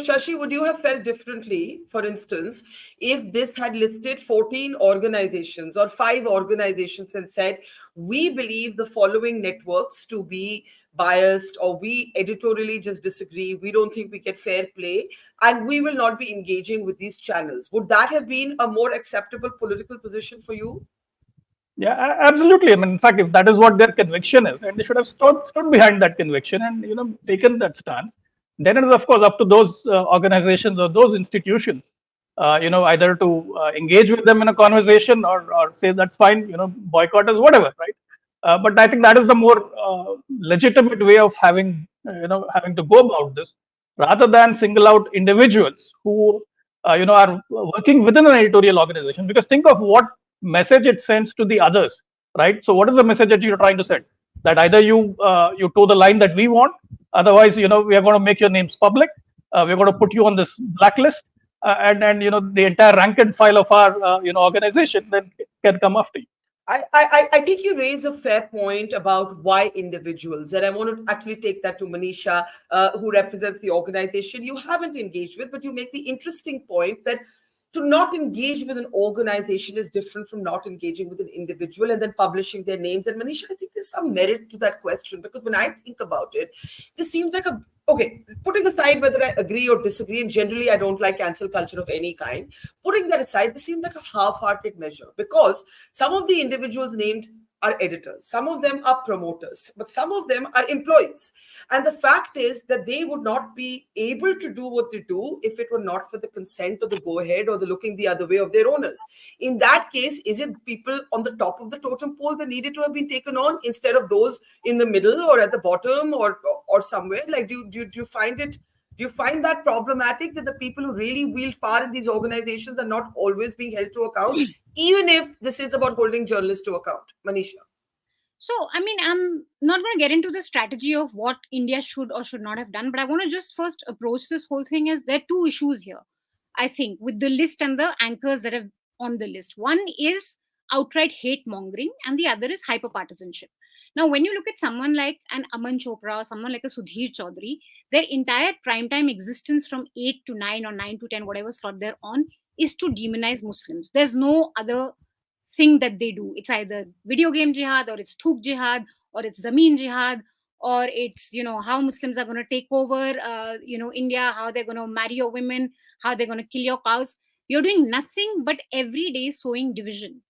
Shashi, would you have felt differently, for instance, if this had listed 14 organizations or 5 organizations and said, we believe the following networks to be biased, or we editorially just disagree, we don't think we get fair play, and we will not be engaging with these channels? Would that have been a more acceptable political position for you? Yeah, absolutely. I mean, in fact, if that is what their conviction is, and they should have stood behind that conviction and taken that stance, then it is of course up to those organizations or those institutions, either to engage with them in a conversation or say that's fine, boycott is whatever, right? But I think that is the more legitimate way of having to go about this, rather than single out individuals who are working within an editorial organization. Because think of what message it sends to the others, right? So what is the message that you're trying to send? That either you toe the line that we want, otherwise we are going to make your names public, we're going to put you on this blacklist, and the entire rank and file of our organization then can come after you. I think you raise a fair point about why individuals, and I want to actually take that to Manisha, who represents the organization you haven't engaged with, but you make the interesting point that to not engage with an organization is different from not engaging with an individual and then publishing their names. And Manisha, I think there's some merit to that question, because when I think about it, this seems like okay, putting aside whether I agree or disagree, and generally I don't like cancel culture of any kind, putting that aside, this seems like a half-hearted measure, because some of the individuals named are editors, some of them are promoters, but some of them are employees. And the fact is that they would not be able to do what they do if it were not for the consent or the go-ahead or the looking the other way of their owners. In that case, is it people on the top of the totem pole that needed to have been taken on instead of those in the middle or at the bottom or somewhere? Like, do you find it? Do you find that problematic, that the people who really wield power in these organizations are not always being held to account, even if this is about holding journalists to account? Manisha. So, I mean, I'm not going to get into the strategy of what India should or should not have done, but I want to just first approach this whole thing as there are two issues here, I think, with the list and the anchors that are on the list. One is outright hate mongering, and the other is hyperpartisanship. Now, when you look at someone like an Aman Chopra or someone like a Sudhir Choudhary, their entire primetime existence from 8 to 9 or 9 to 10, whatever slot they're on, is to demonize Muslims. There's no other thing that they do. It's either video game jihad, or it's thuk jihad, or it's zameen jihad, or it's how Muslims are going to take over India, how they're going to marry your women, how they're going to kill your cows. You're doing nothing but every day sowing division.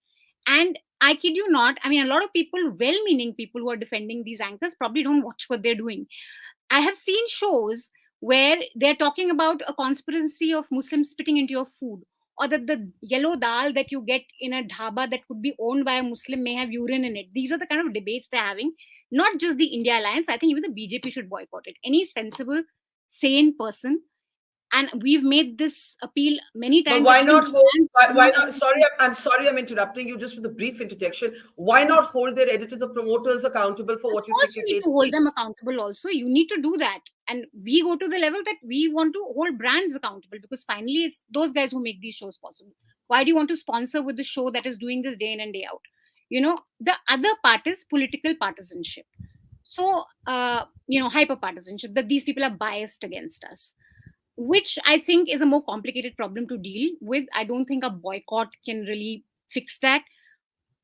And I kid you not, I mean, a lot of people, well-meaning people who are defending these anchors, probably don't watch what they're doing. I have seen shows where they're talking about a conspiracy of Muslims spitting into your food, or that the yellow dal that you get in a dhaba that could be owned by a Muslim may have urine in it. These are the kind of debates they're having. Not just the India Alliance. I think even the BJP should boycott it. Any sensible, sane person, and we've made this appeal many times. But why not hold? Why not? Sorry, I'm sorry, I'm interrupting you. Just with a brief interjection. Why not hold their editors or promoters accountable for what you think is hate? You need to hold them accountable. Also, you need to do that, and we go to the level that we want to hold brands accountable, because finally, it's those guys who make these shows possible. Why do you want to sponsor with the show that is doing this day in and day out? The other part is political partisanship. So, hyperpartisanship, that these people are biased against us, which I think is a more complicated problem to deal with. I don't think a boycott can really fix that.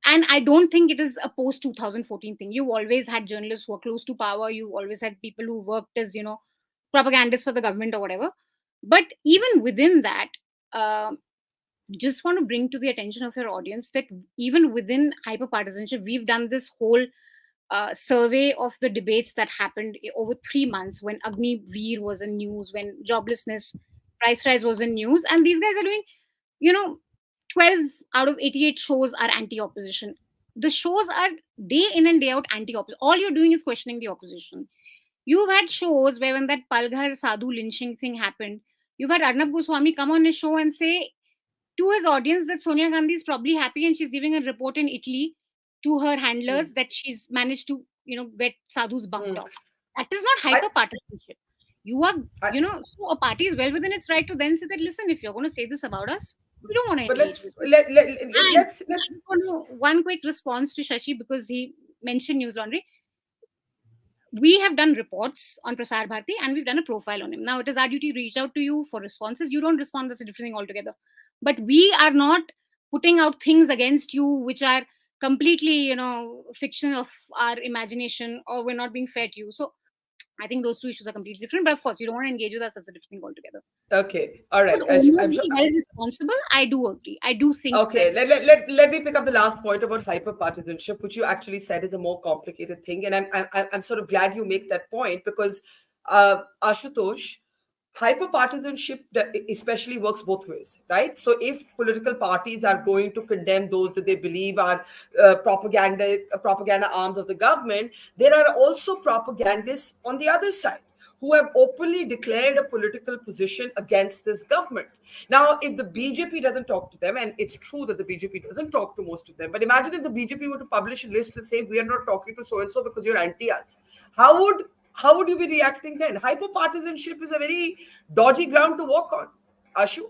And I don't think it is a post 2014 thing. You've always had journalists who are close to power. You've always had people who worked as, propagandists for the government or whatever. But even within that, just want to bring to the attention of your audience that even within hyperpartisanship, we've done this whole survey of the debates that happened over 3 months, when Agni Veer was in news, when joblessness, price rise was in news. And these guys are doing, 12 out of 88 shows are anti-opposition. The shows are day in and day out anti-opposition. All you're doing is questioning the opposition. You've had shows where when that Palghar Sadhu lynching thing happened, you've had Arnab Goswami come on his show and say to his audience that Sonia Gandhi is probably happy and she's giving a report in Italy to her handlers that she's managed to, get sadhus bumped off. That is not hyper-partisanship. You are, so a party is well within its right to then say that, listen, if you're going to say this about us, we don't want to engage with you. Let's one quick response to Shashi, because he mentioned News Laundry. we have done reports on Prasar Bharati and we've done a profile on him. Now it is our duty to reach out to you for responses. You don't respond, that's a different thing altogether. But we are not putting out things against you which are completely, fiction of our imagination, or we're not being fair to you. So I think those two issues are completely different. But of course, you don't want to engage with us, that's a different thing altogether. Okay, all right. But owners be held responsible, I do agree. I do think Okay, let me pick up the last point about hyper-partisanship, which you actually said is a more complicated thing. And I'm sort of glad you make that point because, Ashutosh, hyper-partisanship especially works both ways, right? So if political parties are going to condemn those that they believe are propaganda arms of the government, there are also propagandists on the other side who have openly declared a political position against this government. Now, if the BJP doesn't talk to them, and it's true that the BJP doesn't talk to most of them, but imagine if the BJP were to publish a list and say, we are not talking to so-and-so because you're anti-us. How would you be reacting then? Hyper-partisanship is a very dodgy ground to walk on. Ashu?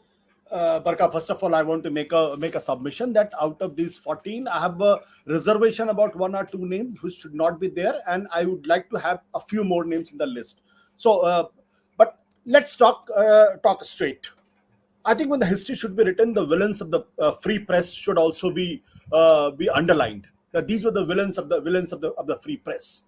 Barkha, first of all, I want to make a submission that out of these 14, I have a reservation about 1 or 2 names who should not be there, and I would like to have a few more names in the list. So, but let's talk straight. I think when the history should be written, the villains of the free press should also be underlined. That these were the villains of the free press.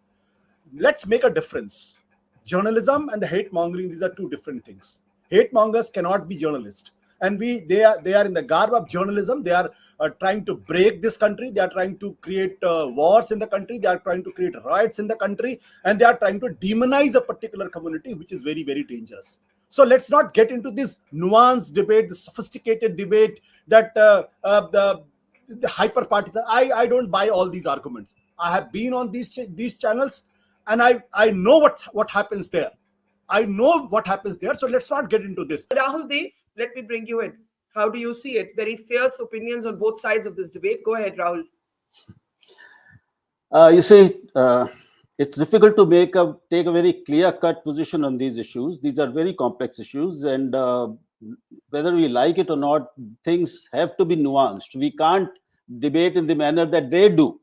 Let's make a difference. Journalism and the hate mongering, these are two different things. Hate mongers cannot be journalists, and they are in the garb of journalism. They are trying to break this country. They are trying to create wars in the country. They are trying to create riots in the country, and they are trying to demonize a particular community, which is very, very dangerous. So let's not get into this nuanced debate, the sophisticated debate that the hyper partisan. I don't buy all these arguments. I have been on these channels, and I know what happens there. I know what happens there. So let's not get into this. Rahul Dev, let me bring you in. How do you see it? Very fierce opinions on both sides of this debate. Go ahead, Rahul. You see, it's difficult to take a very clear-cut position on these issues. These are very complex issues, and whether we like it or not, things have to be nuanced. We can't debate in the manner that they do.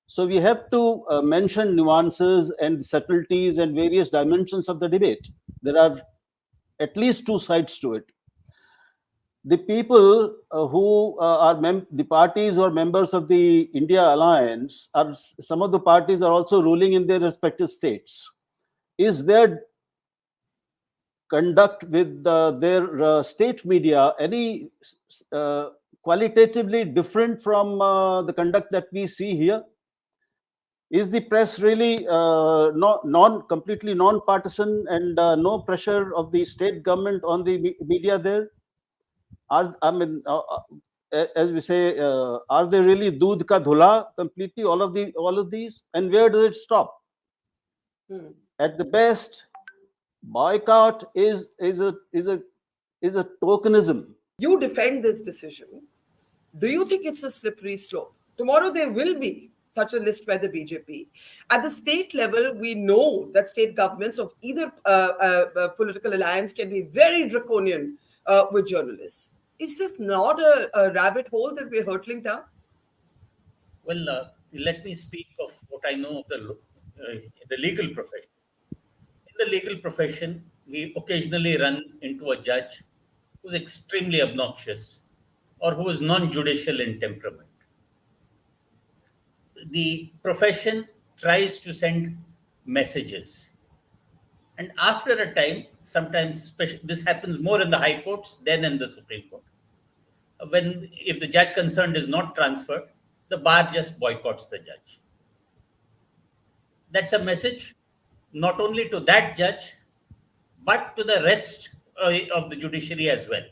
So we have to mention nuances and subtleties and various dimensions of the debate. There are at least 2 sides to it. The people who are the parties or members of the India Alliance, some of the parties are also ruling in their respective states. Is their conduct with their state media any qualitatively different from the conduct that we see here? Is the press really completely non-partisan and no pressure of the state government on the media there? As we say, are they really doodh ka dhula completely? All of these, and where does it stop? At the best, boycott is a tokenism. You defend this decision. Do you think it's a slippery slope? Tomorrow there will be such a list by the BJP. At the state level, we know that state governments of either political alliance can be very draconian with journalists. Is this not a rabbit hole that we're hurtling down? Well, let me speak of what I know of the legal profession. In the legal profession, we occasionally run into a judge who's extremely obnoxious or who is non-judicial in temperament. The profession tries to send messages. And after a time, sometimes this happens more in the high courts than in the Supreme Court. If the judge concerned is not transferred, the bar just boycotts the judge. That's a message not only to that judge, but to the rest of the judiciary as well.